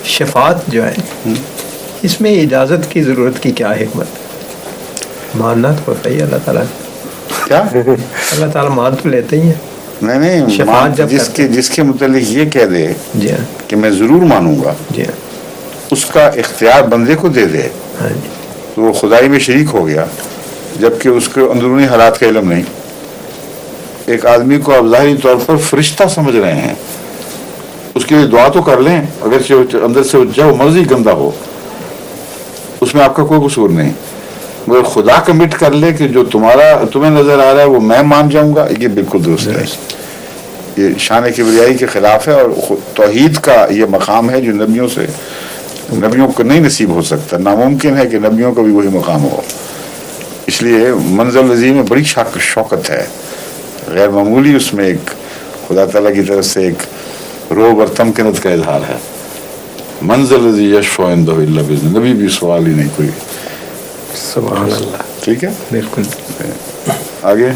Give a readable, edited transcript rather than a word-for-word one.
شفاعت جو ہے اس میں اجازت کی ضرورت کی کیا حکمت؟ ماننا تو ہوتا ہی اللہ تعالیٰ کیا اللہ تعالیٰ مان تو لیتے ہی ہیں. نہیں شفاعت جب جس کے متعلق یہ کہہ دے جی ہاں کہ میں ضرور مانوں گا، جی ہاں اس کا اختیار بندے کو دے دے ہاں جی تو وہ خدائی میں شریک ہو گیا، جبکہ اس کے اندرونی حالات کا علم نہیں. ایک آدمی کو آپ ظاہری طور پر فرشتہ سمجھ رہے ہیں، اس کے لیے دعا تو کر لیں، اگر اندر سے جو مرضی گندا ہو اس میں آپ کا کوئی قصور نہیں، مگر خدا کمٹ کر لے کہ جو تمہیں نظر آ رہا ہے وہ میں مان جاؤں گا، یہ بالکل درست ہے. یہ شان کبریائی کے خلاف ہے، اور توحید کا یہ مقام ہے جو نبیوں کو نہیں نصیب ہو سکتا. ناممکن ہے کہ نبیوں کا بھی وہی مقام ہو. اس لیے منزل نظیر میں بڑی شوقت ہے، غیر معمولی اس میں ایک خدا تعالیٰ کی طرف سے ایک روب اور تمکنت کا اظہار ہے. منزل نظیر یشفع عنده الا باذنہ، نبی بھی سوال ہی نہیں کوئی. سبحان اللہ. ٹھیک ہے، بالکل. آگے